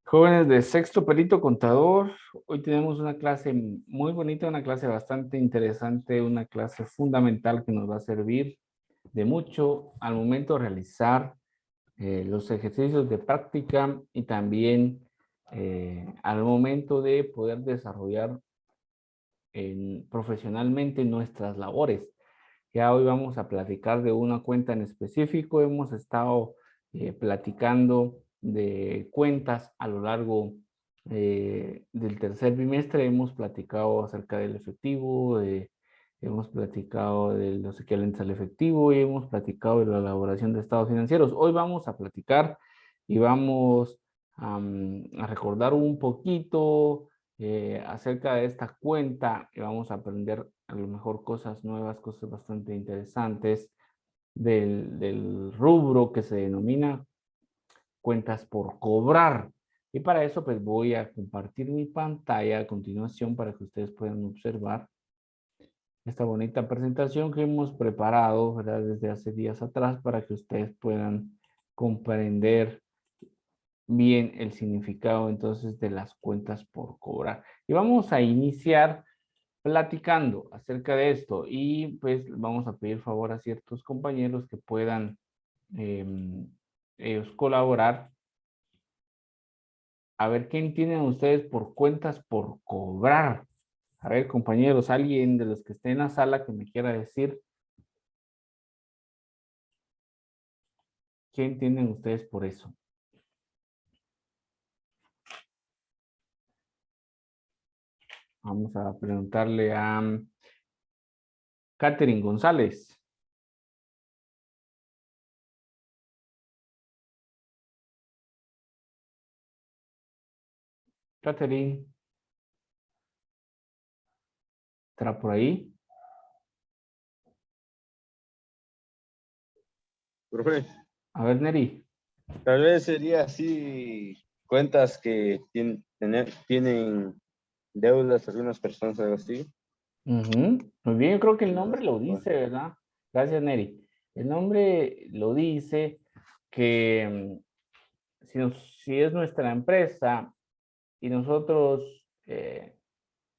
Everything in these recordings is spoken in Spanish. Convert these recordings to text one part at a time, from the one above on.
Jóvenes de sexto perito contador, hoy tenemos una clase muy bonita, una clase bastante interesante, una clase fundamental que nos va a servir de mucho al momento de realizar los ejercicios de práctica y también al momento de poder desarrollar profesionalmente nuestras labores. Ya hoy vamos a platicar de una cuenta en específico. Hemos estado platicando de cuentas a lo largo del tercer bimestre. Hemos platicado acerca del efectivo, hemos platicado de los equivalentes al efectivo y hemos platicado de la elaboración de estados financieros. Hoy vamos a platicar y vamos a recordar un poquito acerca de esta cuenta y vamos a aprender a lo mejor cosas nuevas, cosas bastante interesantes del rubro que se denomina cuentas por cobrar. Y para eso pues voy a compartir mi pantalla a continuación para que ustedes puedan observar esta bonita presentación que hemos preparado, ¿verdad? Desde hace días atrás para que ustedes puedan comprender bien el significado entonces de las cuentas por cobrar. Y vamos a iniciar platicando acerca de esto y pues vamos a pedir favor a ciertos compañeros que puedan ellos colaborar. A ver, ¿qué entienden ustedes por cuentas por cobrar? A ver, compañeros, alguien de los que esté en la sala que me quiera decir qué entienden ustedes por eso. Vamos a preguntarle a Catherine González. Catherine, ¿estará por ahí? Profe, A ver, Neri. tal vez sería así cuentas que tienen deudas algunas personas, algo así. Muy bien, yo creo que el nombre lo Bueno, dice, ¿verdad? Gracias, Neri. El nombre lo dice que si es nuestra empresa y nosotros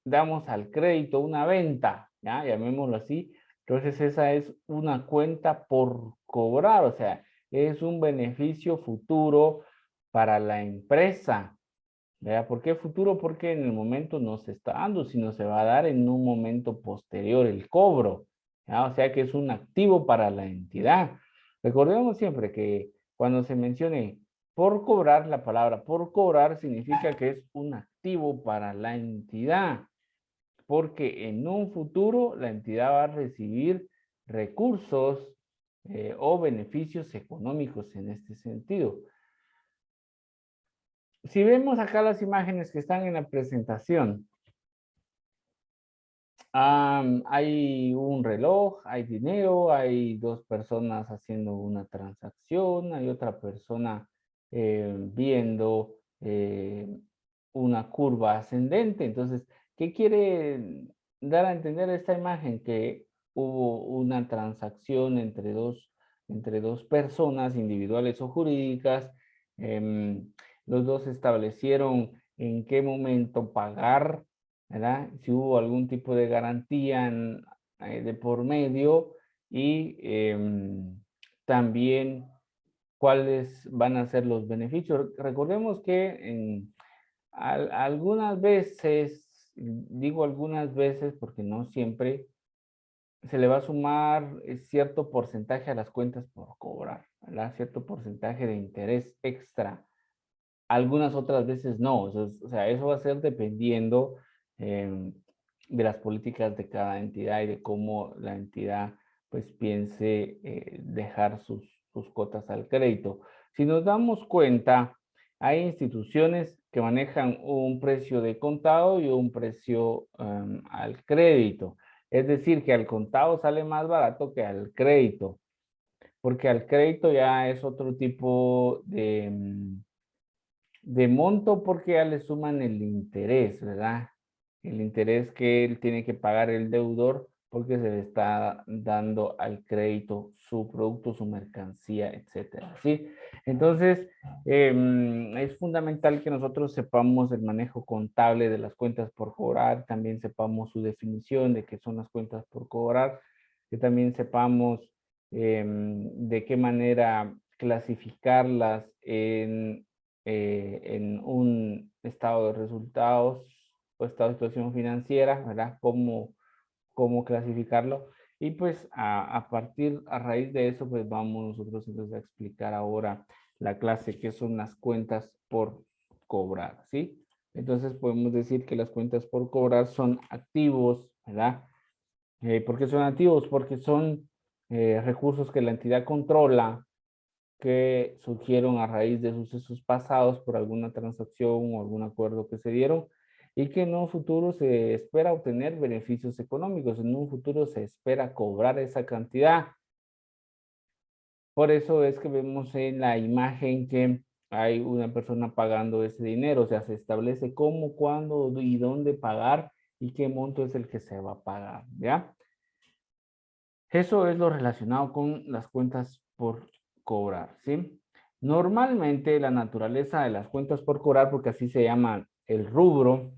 damos al crédito una venta, ¿ya? Llamémoslo así, entonces esa es una cuenta por cobrar, o sea, es un beneficio futuro para la empresa. ¿Verdad? ¿Por qué futuro? Porque en el momento no se está dando, sino se va a dar en un momento posterior el cobro. ¿Ya? O sea que es un activo para la entidad. Recordemos siempre que cuando se mencione por cobrar, la palabra por cobrar significa que es un activo para la entidad, porque en un futuro la entidad va a recibir recursos o beneficios económicos en este sentido. Si vemos acá las imágenes que están en la presentación, hay un reloj, hay dinero, hay dos personas haciendo una transacción, hay otra persona viendo una curva ascendente. Entonces, ¿qué quiere dar a entender esta imagen? Que hubo una transacción entre dos personas individuales o jurídicas. Los dos establecieron en qué momento pagar, ¿verdad? Si hubo algún tipo de garantía de por medio y también cuáles van a ser los beneficios. Recordemos que algunas veces, digo algunas veces porque no siempre, se le va a sumar cierto porcentaje a las cuentas por cobrar, ¿verdad? Cierto porcentaje de interés extra. Algunas otras veces no, o sea, eso va a ser dependiendo de las políticas de cada entidad y de cómo la entidad pues piense dejar sus cotas al crédito. Si nos damos cuenta, hay instituciones que manejan un precio de contado y un precio al crédito. Es decir, que al contado sale más barato que al crédito, porque al crédito ya es otro tipo de monto porque ya le suman el interés, ¿verdad? El interés que él tiene que pagar el deudor porque se le está dando al crédito su producto, su mercancía, etcétera, ¿sí? Entonces, es fundamental que nosotros sepamos el manejo contable de las cuentas por cobrar, también sepamos su definición de qué son las cuentas por cobrar, que también sepamos de qué manera clasificarlas en un estado de resultados o estado de situación financiera, ¿verdad? Cómo clasificarlo. Y pues a raíz de eso, pues vamos nosotros entonces a explicar ahora la clase que son las cuentas por cobrar, ¿sí? Entonces podemos decir que las cuentas por cobrar son activos, ¿verdad? ¿Por qué son activos? Porque son recursos que la entidad controla, que surgieron a raíz de sucesos pasados por alguna transacción o algún acuerdo que se dieron y que en un futuro se espera obtener beneficios económicos, en un futuro se espera cobrar esa cantidad. Por eso es que vemos en la imagen que hay una persona pagando ese dinero, o sea, se establece cómo, cuándo y dónde pagar y qué monto es el que se va a pagar, ¿ya? Eso es lo relacionado con las cuentas por cobrar, ¿sí? Normalmente la naturaleza de las cuentas por cobrar, porque así se llama el rubro,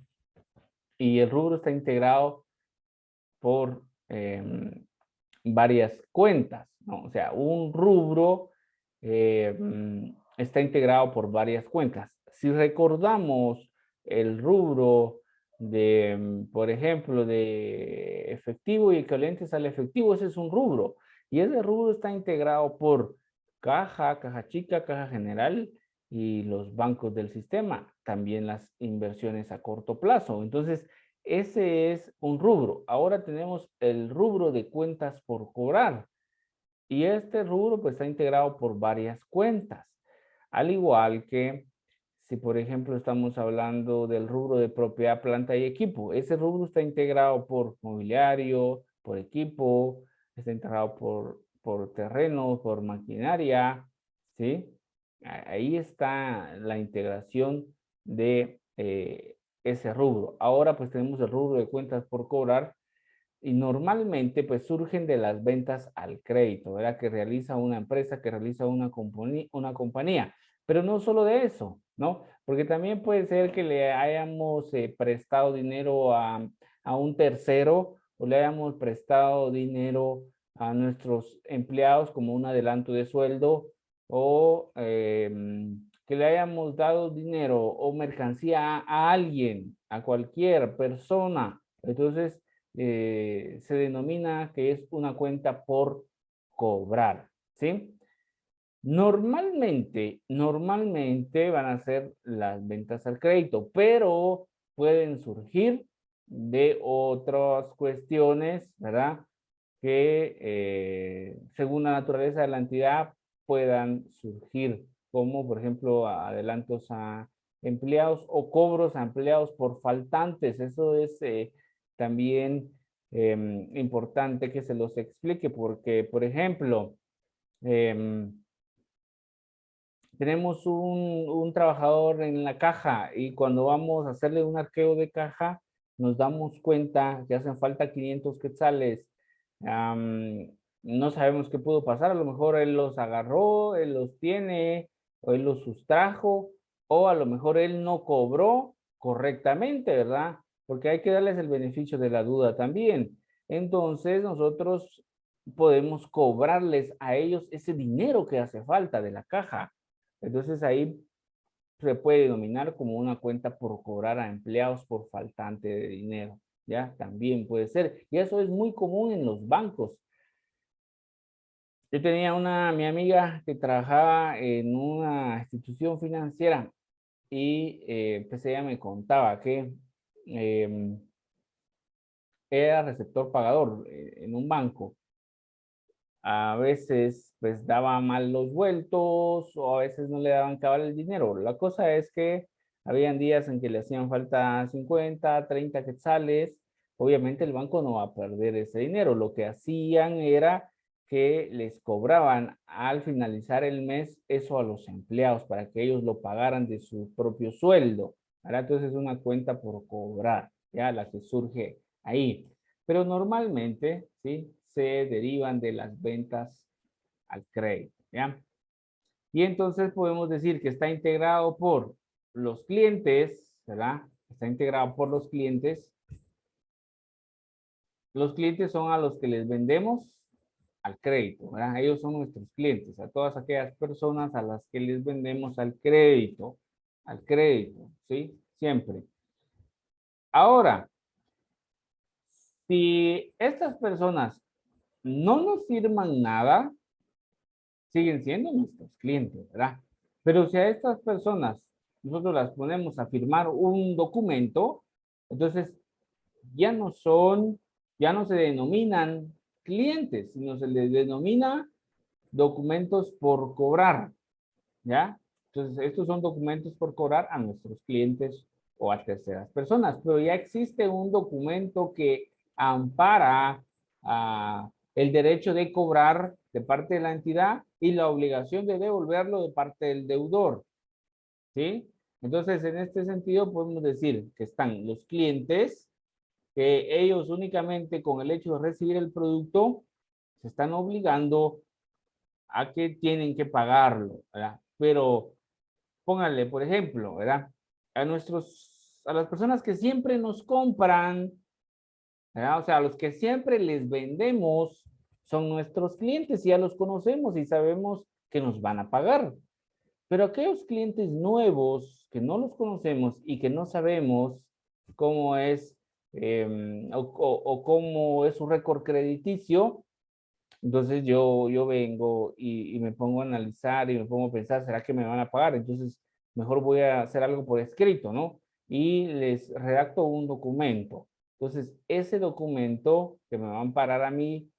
y el rubro está integrado por varias cuentas, ¿no? O sea, un rubro está integrado por varias cuentas. Si recordamos el rubro de, por ejemplo, de efectivo y equivalentes al efectivo, ese es un rubro. Y ese rubro está integrado por caja, caja chica, caja general y los bancos del sistema. También las inversiones a corto plazo. Entonces, ese es un rubro. Ahora tenemos el rubro de cuentas por cobrar. Y este rubro pues está integrado por varias cuentas. Al igual que si por ejemplo estamos hablando del rubro de propiedad, planta y equipo. Ese rubro está integrado por mobiliario, por equipo, está integrado por terrenos, por maquinaria, ¿sí? Ahí está la integración de ese rubro. Ahora pues tenemos el rubro de cuentas por cobrar y normalmente pues surgen de las ventas al crédito, ¿verdad? Que realiza una empresa, que realiza una compañía. Pero no solo de eso, ¿no? Porque también puede ser que le hayamos prestado dinero a un tercero o le hayamos prestado dinero a nuestros empleados como un adelanto de sueldo o que le hayamos dado dinero o mercancía a alguien, a cualquier persona. Entonces, se denomina que es una cuenta por cobrar, ¿sí? Normalmente van a ser las ventas al crédito, pero pueden surgir de otras cuestiones, ¿verdad? Que según la naturaleza de la entidad puedan surgir, como por ejemplo adelantos a empleados o cobros a empleados por faltantes. Eso es también importante que se los explique porque, por ejemplo, eh, tenemos un trabajador en la caja y cuando vamos a hacerle un arqueo de caja, nos damos cuenta que hacen falta 500 quetzales. No sabemos qué pudo pasar, a lo mejor él los agarró, él los tiene, o él los sustrajo, o a lo mejor él no cobró correctamente, ¿verdad? Porque hay que darles el beneficio de la duda también. Entonces, nosotros podemos cobrarles a ellos ese dinero que hace falta de la caja. Entonces ahí se puede denominar como una cuenta por cobrar a empleados por faltante de dinero, ¿ya? También puede ser. Y eso es muy común en los bancos. Yo tenía mi amiga que trabajaba en una institución financiera y pues ella me contaba que em, era receptor pagador en un banco. A veces pues daba mal los vueltos o a veces no le daban cabal el dinero. La cosa es que habían días en que le hacían falta 50, 30 quetzales. Obviamente el banco no va a perder ese dinero. Lo que hacían era que les cobraban al finalizar el mes eso a los empleados para que ellos lo pagaran de su propio sueldo. Ahora entonces es una cuenta por cobrar, ya la que surge ahí. Pero normalmente, ¿sí? Se derivan de las ventas al crédito, ¿ya? Y entonces podemos decir que está integrado por los clientes, ¿verdad? Está integrado por los clientes. Los clientes son a los que les vendemos al crédito, ¿verdad? Ellos son nuestros clientes, a todas aquellas personas a las que les vendemos al crédito, ¿sí? Siempre. Ahora, si estas personas no nos firman nada, siguen siendo nuestros clientes, ¿verdad? Pero si a estas personas nosotros las ponemos a firmar un documento, entonces ya no son, ya no se denominan clientes, sino se les denomina documentos por cobrar, ¿ya? Entonces, estos son documentos por cobrar a nuestros clientes o a terceras personas, pero ya existe un documento que ampara el derecho de cobrar de parte de la entidad y la obligación de devolverlo de parte del deudor, ¿sí? Entonces, en este sentido, podemos decir que están los clientes, que ellos únicamente con el hecho de recibir el producto se están obligando a que tienen que pagarlo, ¿verdad? Pero pónganle, por ejemplo, ¿verdad? A las personas que siempre nos compran, ¿verdad? O sea, a los que siempre les vendemos son nuestros clientes y ya los conocemos y sabemos que nos van a pagar. Pero aquellos clientes nuevos que no los conocemos y que no sabemos cómo es o cómo es su récord crediticio, entonces yo vengo y me pongo a analizar y me pongo a pensar, ¿será que me van a pagar? Entonces mejor voy a hacer algo por escrito, ¿no? Y les redacto un documento. Entonces ese documento que me va a amparar a mí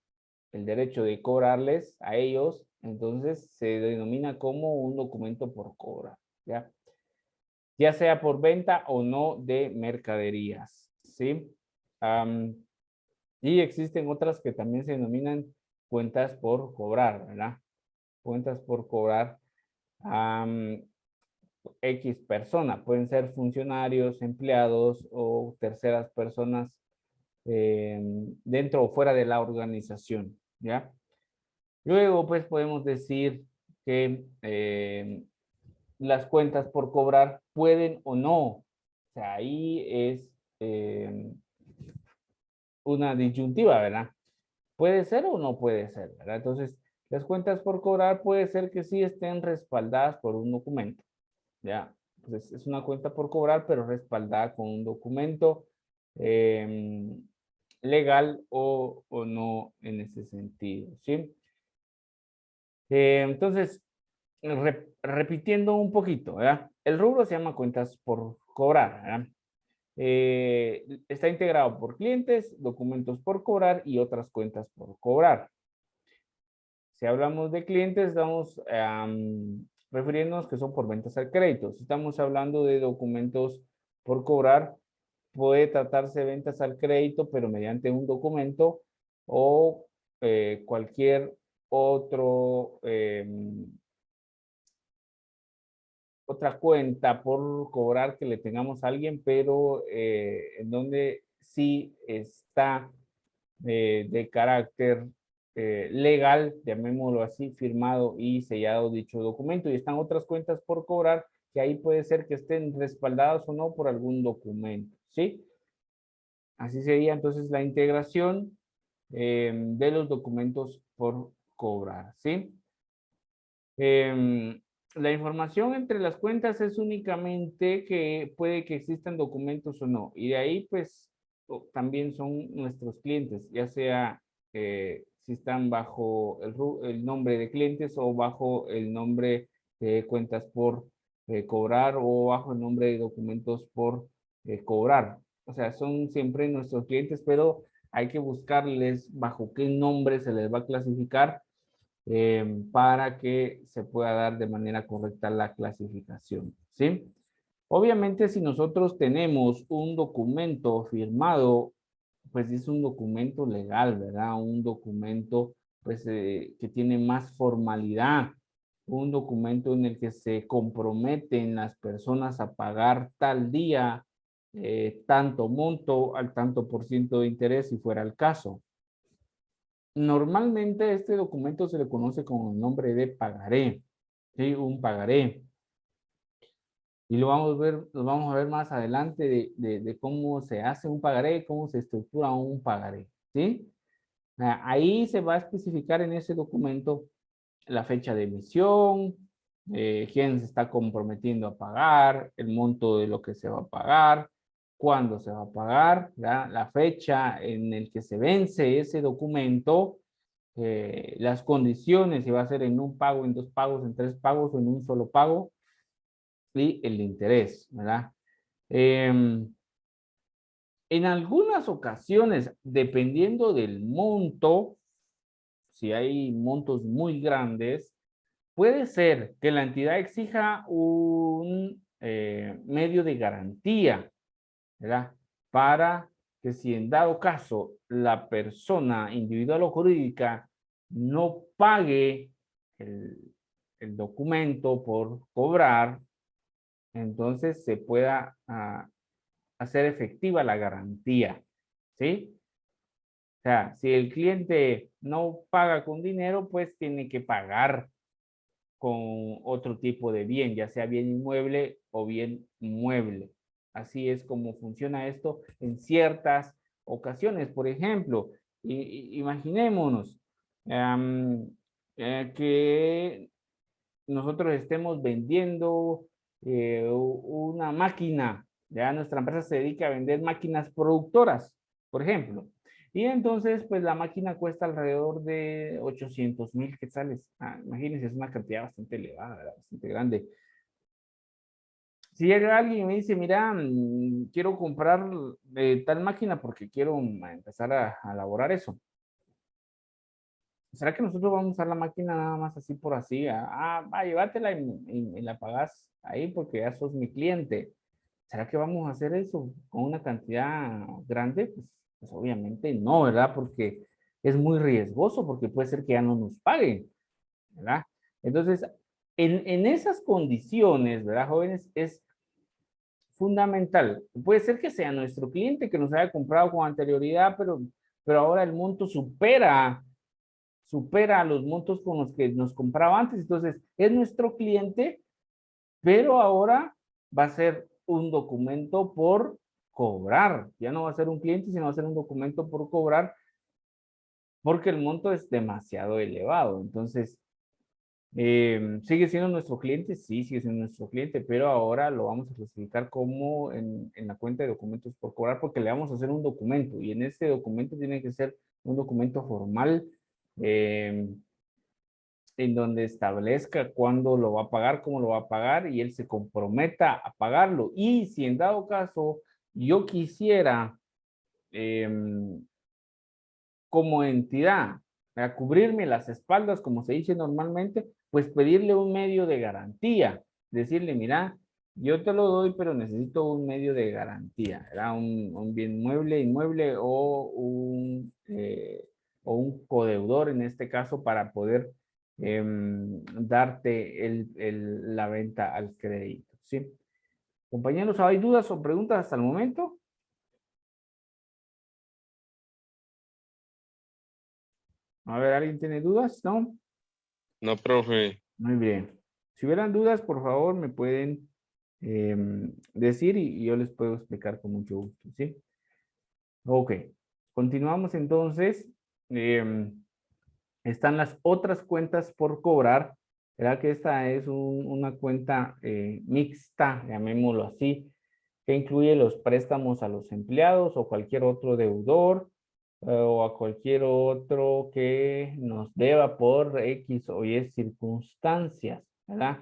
el derecho de cobrarles a ellos, entonces se denomina como un documento por cobrar, ¿ya? Ya sea por venta o no de mercaderías, ¿sí? Y existen otras que también se denominan cuentas por cobrar, ¿verdad? Cuentas por cobrar X persona. Pueden ser funcionarios, empleados o terceras personas dentro o fuera de la organización, ¿ya? Luego, pues podemos decir que las cuentas por cobrar pueden o no. O sea, ahí es una disyuntiva, ¿verdad? Puede ser o no puede ser, ¿verdad? Entonces, las cuentas por cobrar puede ser que sí estén respaldadas por un documento, ¿ya? Entonces, es una cuenta por cobrar, pero respaldada con un documento legal o no en ese sentido, ¿sí? Entonces, repitiendo un poquito, ¿verdad? El rubro se llama cuentas por cobrar, ¿verdad? Está integrado por clientes, documentos por cobrar y otras cuentas por cobrar. Si hablamos de clientes, estamos refiriéndonos que son por ventas al crédito. Si estamos hablando de documentos por cobrar, puede tratarse de ventas al crédito, pero mediante un documento o cualquier otro otra cuenta por cobrar que le tengamos a alguien, pero en donde sí está de carácter legal, llamémoslo así, firmado y sellado dicho documento. Y están otras cuentas por cobrar que ahí puede ser que estén respaldadas o no por algún documento, ¿sí? Así sería entonces la integración de los documentos por cobrar, ¿sí? La información entre las cuentas es únicamente que puede que existan documentos o no. Y de ahí, pues, también son nuestros clientes, ya sea si están bajo el nombre de clientes o bajo el nombre de cuentas por cobrar o bajo el nombre de documentos por cobrar. O sea, son siempre nuestros clientes, pero hay que buscarles bajo qué nombre se les va a clasificar para que se pueda dar de manera correcta la clasificación, ¿sí? Obviamente, si nosotros tenemos un documento firmado, pues es un documento legal, ¿verdad? Un documento, pues, que tiene más formalidad, un documento en el que se comprometen las personas a pagar tal día, tanto monto al tanto por ciento de interés si fuera el caso. Normalmente este documento se le conoce con el nombre de pagaré, ¿sí? Un pagaré. Y lo vamos a ver más adelante de cómo se hace un pagaré, cómo se estructura un pagaré, ¿sí? Ahí se va a especificar en ese documento la fecha de emisión, quién se está comprometiendo a pagar, el monto de lo que se va a pagar, cuándo se va a pagar, ¿verdad? La fecha en el que se vence ese documento, las condiciones, si va a ser en un pago, en dos pagos, en tres pagos o en un solo pago, y el interés, ¿verdad? En algunas ocasiones, dependiendo del monto, si hay montos muy grandes, puede ser que la entidad exija un medio de garantía, ¿verdad? Para que si en dado caso la persona individual o jurídica no pague el, el documento por cobrar, entonces se pueda hacer efectiva la garantía, ¿sí? O sea, si el cliente no paga con dinero, pues tiene que pagar con otro tipo de bien, ya sea bien inmueble o bien mueble. Así es como funciona esto en ciertas ocasiones. Por ejemplo, imaginémonos que nosotros estemos vendiendo una máquina, ya nuestra empresa se dedica a vender máquinas productoras, por ejemplo. Y entonces, pues la máquina cuesta alrededor de 800,000 quetzales. Imagínense, es una cantidad bastante elevada, ¿verdad? Bastante grande. Si llega alguien y me dice, mira, quiero comprar tal máquina porque quiero empezar a elaborar eso. ¿Será que nosotros vamos a usar la máquina nada más así por así? Va, llévatela y la pagas ahí porque ya sos mi cliente. ¿Será que vamos a hacer eso con una cantidad grande? Pues obviamente no, ¿verdad? Porque es muy riesgoso, porque puede ser que ya no nos paguen, ¿verdad? Entonces, en esas condiciones, ¿verdad, jóvenes? Es fundamental. Puede ser que sea nuestro cliente que nos haya comprado con anterioridad, pero ahora el monto supera los montos con los que nos compraba antes. Entonces, es nuestro cliente, pero ahora va a ser un documento por cobrar. Ya no va a ser un cliente, sino va a ser un documento por cobrar porque el monto es demasiado elevado. Entonces, ¿sigue siendo nuestro cliente? Sí, sigue siendo nuestro cliente, pero ahora lo vamos a clasificar como en la cuenta de documentos por cobrar porque le vamos a hacer un documento y en este documento tiene que ser un documento formal eh, en donde establezca cuándo lo va a pagar, cómo lo va a pagar y él se comprometa a pagarlo. Y si en dado caso yo quisiera como entidad a cubrirme las espaldas, como se dice normalmente, pues pedirle un medio de garantía, decirle, mira, yo te lo doy, pero necesito un medio de garantía, ¿verdad? Un bien mueble, inmueble o un codeudor en este caso para poder darte la venta al crédito, ¿sí? Compañeros, ¿hay dudas o preguntas hasta el momento? A ver, ¿alguien tiene dudas? ¿No? No, profe. Muy bien. Si hubieran dudas, por favor, me pueden decir y yo les puedo explicar con mucho gusto, ¿sí? Ok. Continuamos entonces. Están las otras cuentas por cobrar. ¿Verdad que esta es una cuenta mixta, llamémoslo así, que incluye los préstamos a los empleados o cualquier otro deudor o a cualquier otro que nos deba por X o Y circunstancias, ¿verdad?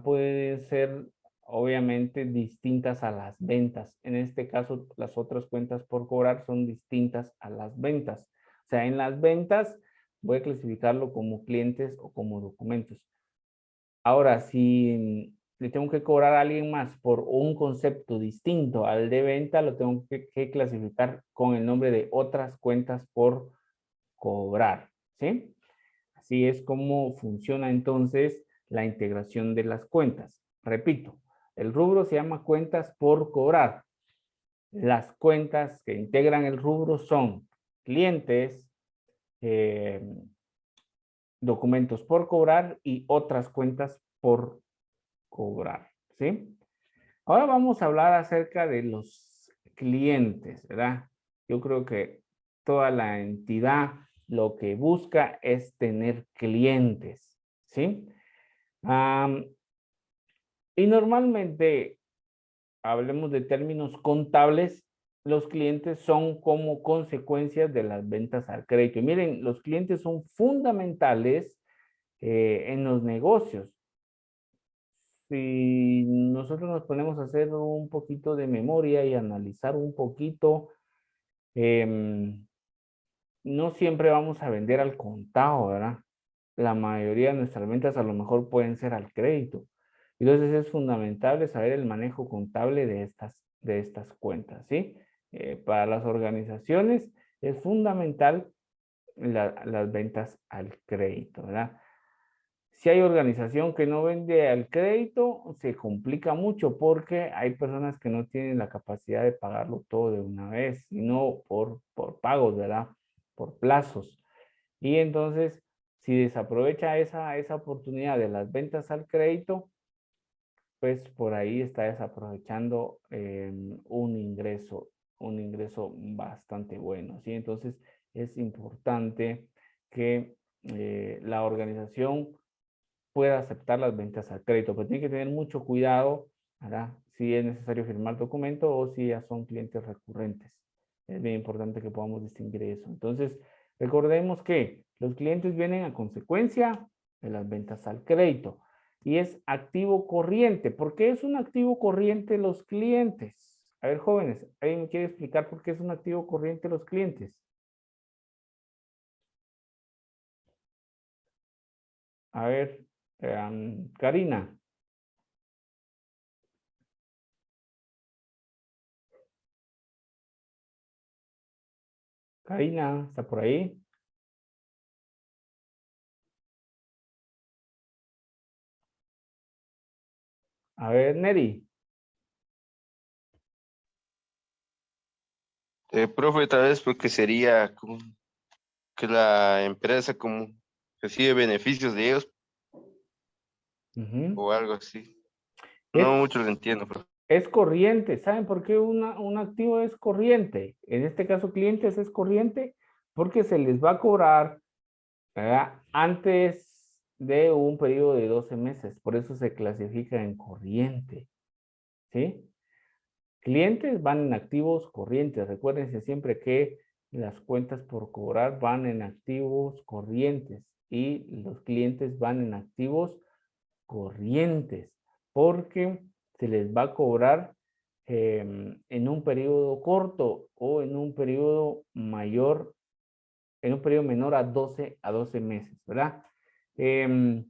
Pueden ser obviamente distintas a las ventas. En este caso, las otras cuentas por cobrar son distintas a las ventas. O sea, en las ventas voy a clasificarlo como clientes o como documentos. Ahora, si le tengo que cobrar a alguien más por un concepto distinto al de venta, lo tengo que clasificar con el nombre de otras cuentas por cobrar, ¿sí? Así es como funciona entonces la integración de las cuentas. Repito, el rubro se llama cuentas por cobrar. Las cuentas que integran el rubro son clientes, documentos por cobrar y otras cuentas por cobrar, ¿sí? Ahora vamos a hablar acerca de los clientes, ¿verdad? Yo creo que toda la entidad lo que busca es tener clientes, ¿sí? Am, y normalmente, hablemos de términos contables, los clientes son como consecuencias de las ventas al crédito. Y miren, los clientes son fundamentales en los negocios. Si nosotros nos ponemos a hacer un poquito de memoria y analizar un poquito, em, no siempre vamos a vender al contado, ¿verdad? La mayoría de nuestras ventas a lo mejor pueden ser al crédito. Entonces es fundamental saber el manejo contable de estas cuentas, ¿sí? Para las organizaciones es fundamental las ventas al crédito, ¿verdad? Si hay organización que no vende al crédito, se complica mucho porque hay personas que no tienen la capacidad de pagarlo todo de una vez, sino por pagos, ¿verdad? Por plazos. Y entonces, si desaprovecha esa oportunidad de las ventas al crédito, pues por ahí está desaprovechando un ingreso bastante bueno, ¿sí? Entonces, es importante que la organización pueda aceptar las ventas al crédito, pero tiene que tener mucho cuidado, ¿verdad? Si es necesario firmar documento o si ya son clientes recurrentes. Es bien importante que podamos distinguir eso. Entonces, recordemos que los clientes vienen a consecuencia de las ventas al crédito y es activo corriente. ¿Por qué es un activo corriente los clientes? A ver, jóvenes, ¿alguien me quiere explicar por qué es un activo corriente los clientes? A ver, Karina. Karina, ¿está por ahí? A ver, Neri. Profe, tal vez porque sería como que la empresa como recibe beneficios de ellos Ujú. o algo así. Es, No mucho lo entiendo, profe. es corriente. ¿Saben por qué un activo es corriente? En este caso, clientes es corriente porque se les va a cobrar, ¿verdad? Antes de un periodo de 12 meses. Por eso se clasifica en corriente. ¿Sí? Clientes van en activos corrientes. Recuérdense siempre que las cuentas por cobrar van en activos corrientes y los clientes van en activos corrientes, porque se les va a cobrar en un periodo corto o en un periodo mayor, en un periodo menor a 12 meses, ¿verdad? Eh,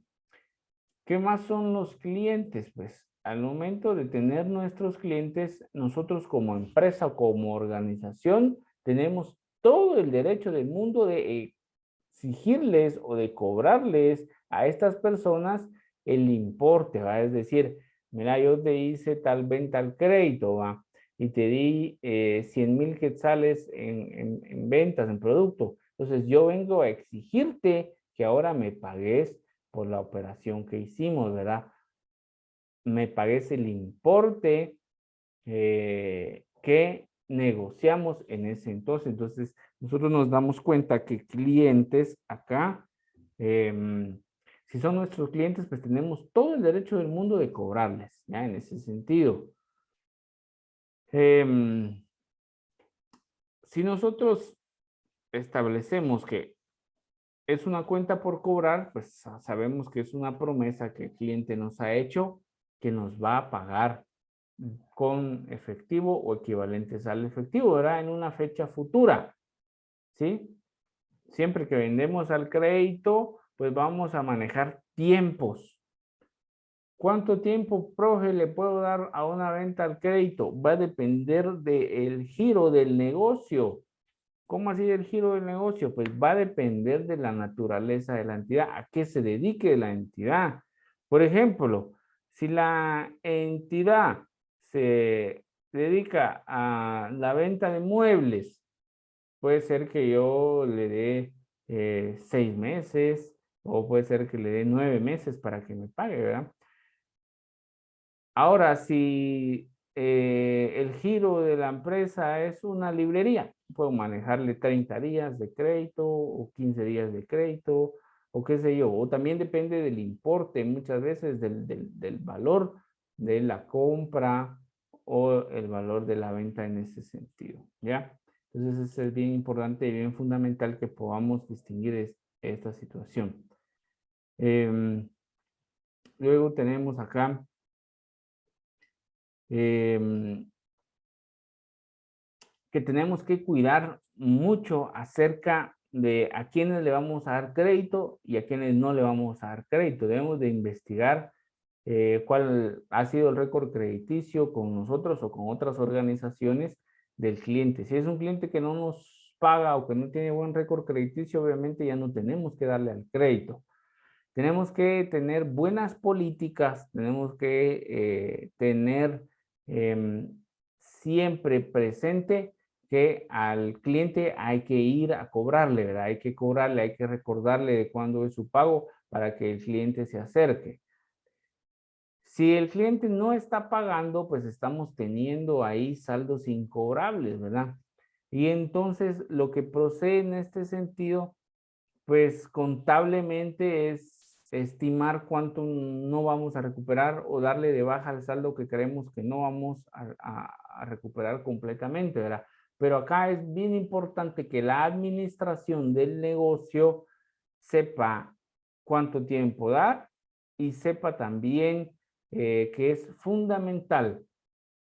¿Qué más son los clientes? Pues al momento de tener nuestros clientes, nosotros como empresa o como organización tenemos todo el derecho del mundo de exigirles o de cobrarles a estas personas el importe, ¿va? Es decir, mira, yo te hice tal venta al crédito, ¿va? Y te di 100,000 quetzales en ventas, en producto. Entonces yo vengo a exigirte que ahora me pagues por la operación que hicimos, ¿verdad? Me pagues el importe que negociamos en ese entonces. Entonces, nosotros nos damos cuenta que clientes acá, si son nuestros clientes, pues tenemos todo el derecho del mundo de cobrarles, ¿ya? En ese sentido. Em, si nosotros establecemos que es una cuenta por cobrar, pues sabemos que es una promesa que el cliente nos ha hecho que nos va a pagar con efectivo o equivalentes al efectivo, ¿verdad? En una fecha futura, ¿sí? Siempre que vendemos al crédito, pues vamos a manejar tiempos. ¿Cuánto tiempo, profe, le puedo dar a una venta al crédito? Va a depender del giro del negocio. ¿Cómo así el giro del negocio? Pues va a depender de la naturaleza de la entidad, a qué se dedique la entidad. Por ejemplo, si la entidad se dedica a la venta de muebles, puede ser que yo le dé 6 meses o puede ser que le dé 9 meses para que me pague, ¿verdad? Ahora, si el giro de la empresa es una librería, puedo manejarle 30 días de crédito o 15 días de crédito o qué sé yo. O también depende del importe, muchas veces del valor de la compra o el valor de la venta en ese sentido, ¿ya? Entonces, es bien importante y bien fundamental que podamos distinguir esta situación. Luego tenemos acá que tenemos que cuidar mucho acerca de a quiénes le vamos a dar crédito y a quiénes no le vamos a dar crédito. Debemos de investigar cuál ha sido el récord crediticio con nosotros o con otras organizaciones del cliente. Si es un cliente que no nos paga o que no tiene buen récord crediticio, obviamente ya no tenemos que darle al crédito. Tenemos que tener buenas políticas, tenemos que tener siempre presente que al cliente hay que ir a cobrarle, ¿verdad? Hay que cobrarle, hay que recordarle de cuándo es su pago para que el cliente se acerque. Si el cliente no está pagando, pues estamos teniendo ahí saldos incobrables, ¿verdad? Y entonces lo que procede en este sentido, pues contablemente es estimar cuánto no vamos a recuperar o darle de baja al saldo que creemos que no vamos a recuperar completamente, ¿verdad? Pero acá es bien importante que la administración del negocio sepa cuánto tiempo dar y sepa también que es fundamental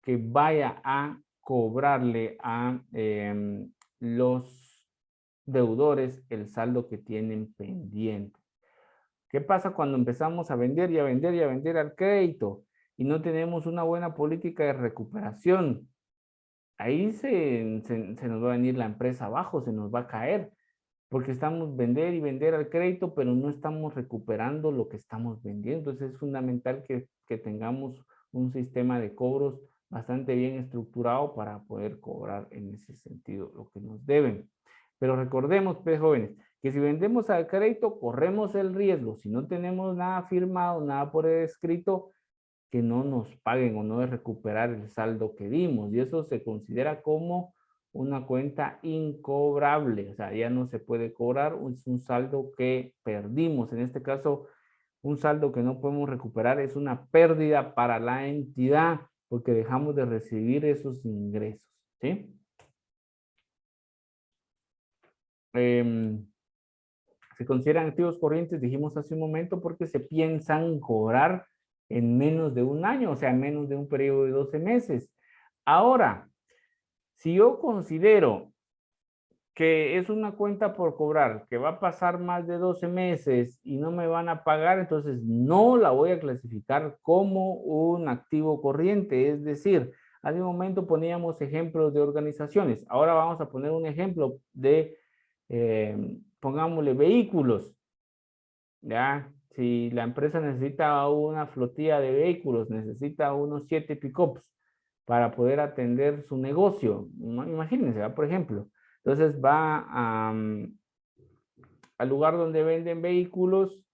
que vaya a cobrarle a los deudores el saldo que tienen pendiente. ¿Qué pasa cuando empezamos a vender y a vender y a vender al crédito y no tenemos una buena política de recuperación? Ahí se nos va a venir la empresa abajo, se nos va a caer, porque estamos vender y vender al crédito, pero no estamos recuperando lo que estamos vendiendo. Entonces es fundamental que tengamos un sistema de cobros bastante bien estructurado para poder cobrar en ese sentido lo que nos deben. Pero recordemos, pues, jóvenes, que si vendemos al crédito, corremos el riesgo. Si no tenemos nada firmado, nada por escrito, que no nos paguen o no de recuperar el saldo que dimos. Y eso se considera como una cuenta incobrable. O sea, ya no se puede cobrar, es un saldo que perdimos. En este caso, un saldo que no podemos recuperar es una pérdida para la entidad porque dejamos de recibir esos ingresos. ¿Sí? Se consideran activos corrientes, dijimos hace un momento, porque se piensan cobrar en menos de un año, o sea, en menos de un periodo de 12 meses. Ahora, si yo considero que es una cuenta por cobrar, que va a pasar más de 12 meses y no me van a pagar, entonces no la voy a clasificar como un activo corriente. Es decir, hace un momento poníamos ejemplos de organizaciones. Ahora vamos a poner un ejemplo de, pongámosle, vehículos. Ya, si la empresa necesita una flotilla de vehículos, necesita unos 7 pickups para poder atender su negocio. Imagínense, por ejemplo. Entonces va al lugar donde venden vehículos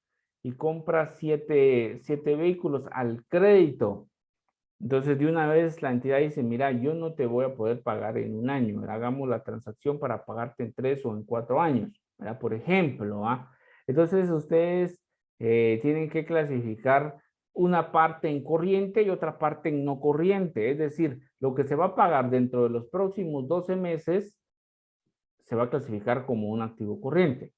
y compra 7 vehículos al crédito. Entonces de una vez la entidad dice, mira, yo no te voy a poder pagar en un año, hagamos la transacción para pagarte en 3 o en 4 años, ¿verdad? Por ejemplo, ¿ah? Entonces ustedes tienen que clasificar una parte en corriente y otra parte en no corriente, es decir, lo que se va a pagar dentro de los próximos 12 meses se va a clasificar como un activo corriente.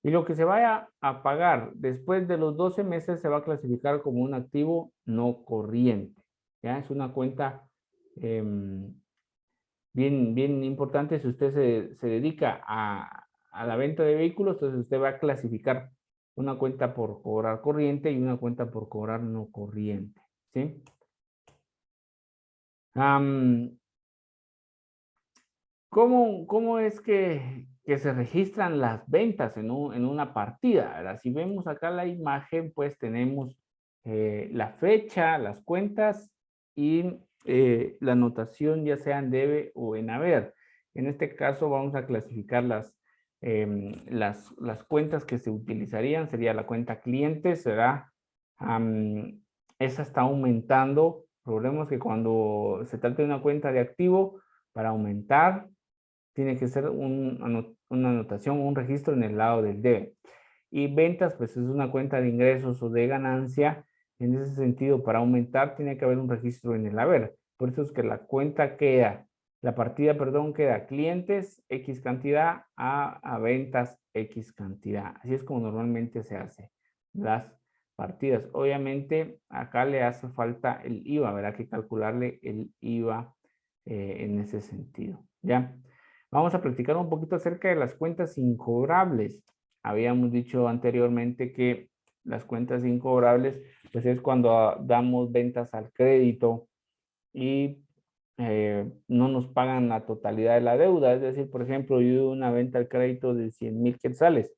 Y lo que se vaya a pagar después de los 12 meses se va a clasificar como un activo no corriente. ¿Ya? Es una cuenta bien importante. Si usted se dedica a la venta de vehículos, entonces usted va a clasificar una cuenta por cobrar corriente y una cuenta por cobrar no corriente. ¿Sí? ¿Cómo es que se registran las ventas en una partida? ¿Verdad? Si vemos acá la imagen, pues tenemos la fecha, las cuentas y la anotación ya sea en debe o en haber. En este caso vamos a clasificar las cuentas que se utilizarían sería la cuenta cliente, será, esa está aumentando. Problemas que cuando se trata de una cuenta de activo, para aumentar, tiene que ser una anotación, un registro en el lado del debe. Y ventas, pues es una cuenta de ingresos o de ganancia. En ese sentido, para aumentar, tiene que haber un registro en el haber. Por eso es que la cuenta queda, la partida, perdón, queda clientes X cantidad a ventas X cantidad. Así es como normalmente se hace las partidas. Obviamente, acá le hace falta el IVA, ¿verdad? Que calcularle el IVA en ese sentido, ¿ya? Vamos a platicar un poquito acerca de las cuentas incobrables. Habíamos dicho anteriormente que las cuentas incobrables, pues es cuando damos ventas al crédito y no nos pagan la totalidad de la deuda. Es decir, por ejemplo, yo di una venta al crédito de 100,000 quetzales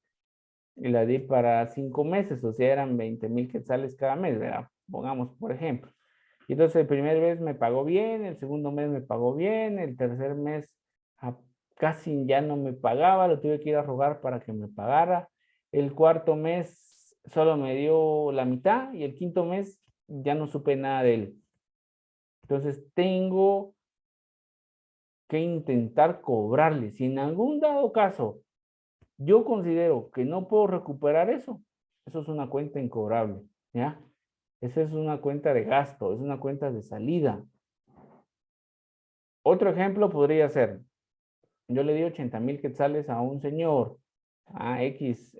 y la di para 5 meses, o sea, eran 20,000 quetzales cada mes, ¿verdad? Pongamos, por ejemplo. Y entonces el primer mes me pagó bien, el segundo mes me pagó bien, el tercer mes casi ya no me pagaba, lo tuve que ir a rogar para que me pagara. El cuarto mes solo me dio la mitad y el quinto mes ya no supe nada de él. Entonces tengo que intentar cobrarle. Si en algún dado caso yo considero que no puedo recuperar eso, eso es una cuenta incobrable, ¿ya? Esa es una cuenta de gasto, es una cuenta de salida. Otro ejemplo podría ser, yo le di 80,000 quetzales a un señor, a X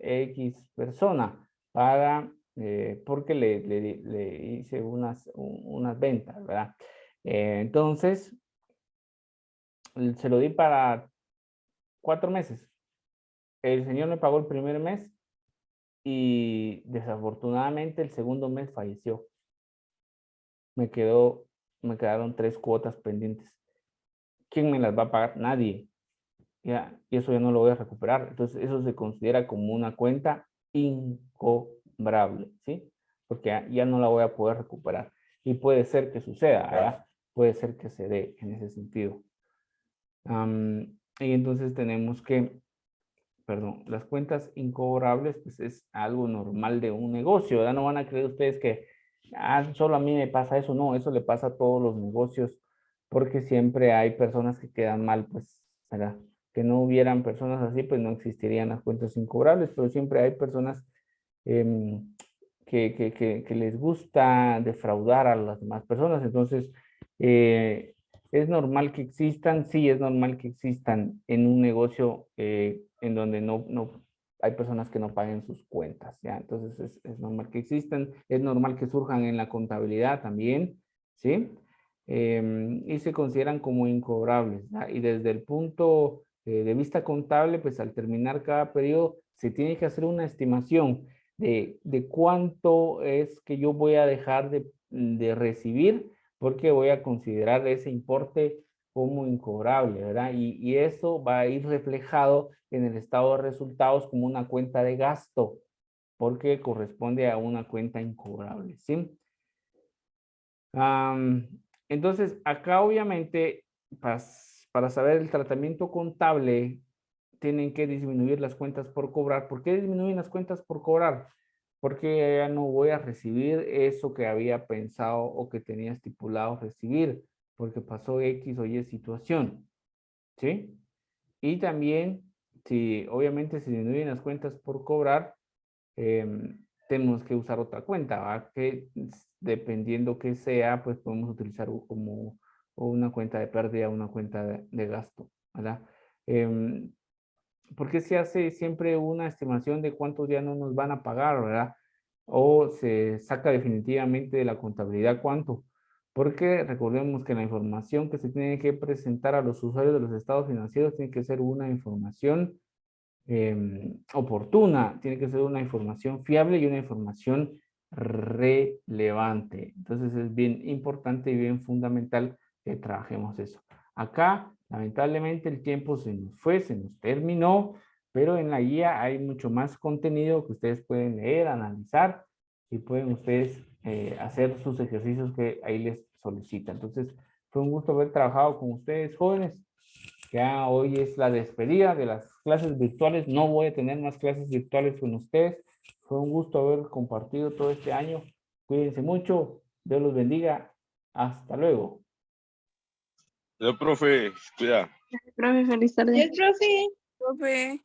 persona, para, porque le hice unas ventas, ¿verdad? Entonces, se lo di para 4 meses. El señor me pagó el primer mes y desafortunadamente el segundo mes falleció. Me quedaron 3 cuotas pendientes. ¿Quién me las va a pagar? Nadie. Ya, y eso ya no lo voy a recuperar. Entonces, eso se considera como una cuenta incobrable, ¿sí? Porque ya no la voy a poder recuperar. Y puede ser que suceda, ¿verdad? Puede ser que se dé en ese sentido. Y entonces tenemos que, perdón, las cuentas incobrables, pues es algo normal de un negocio, ¿verdad? No van a creer ustedes que solo a mí me pasa eso. No, eso le pasa a todos los negocios, porque siempre hay personas que quedan mal, pues, ¿verdad? Que no hubieran personas así, pues no existirían las cuentas incobrables, pero siempre hay personas que les gusta defraudar a las demás personas. Entonces, es normal que existan, sí, es normal que existan en un negocio en donde no hay personas que no paguen sus cuentas, ¿ya? Entonces, es normal que existan, es normal que surjan en la contabilidad también, ¿sí? Y se consideran como incobrables, ¿ya? Y desde el punto de vista contable, pues al terminar cada periodo, se tiene que hacer una estimación de cuánto es que yo voy a dejar de recibir, porque voy a considerar ese importe como incobrable, ¿verdad? Y eso va a ir reflejado en el estado de resultados como una cuenta de gasto, porque corresponde a una cuenta incobrable, ¿sí? Entonces, acá obviamente, para saber el tratamiento contable, tienen que disminuir las cuentas por cobrar. ¿Por qué disminuyen las cuentas por cobrar? Porque ya no voy a recibir eso que había pensado o que tenía estipulado recibir, porque pasó X o Y situación, ¿sí? Y también, si obviamente se disminuyen las cuentas por cobrar, tenemos que usar otra cuenta, ¿va? Que dependiendo que sea, pues podemos utilizar como una cuenta de pérdida, una cuenta de gasto, ¿verdad? ¿Por qué se hace siempre una estimación de cuántos días no nos van a pagar, verdad? O se saca definitivamente de la contabilidad cuánto. Porque recordemos que la información que se tiene que presentar a los usuarios de los estados financieros tiene que ser una información oportuna, tiene que ser una información fiable y una información relevante. Entonces es bien importante y bien fundamental que trabajemos eso. Acá, lamentablemente, el tiempo se nos fue, se nos terminó, pero en la guía hay mucho más contenido que ustedes pueden leer, analizar y pueden ustedes hacer sus ejercicios que ahí les solicita. Entonces, fue un gusto haber trabajado con ustedes, jóvenes. Que Ya hoy es la despedida de las clases virtuales. No voy a tener más clases virtuales con ustedes. Fue un gusto haber compartido todo este año. Cuídense mucho. Dios los bendiga. Hasta luego. Yo, profe, cuida. Profe, feliz tarde. Yes, profe. Profe.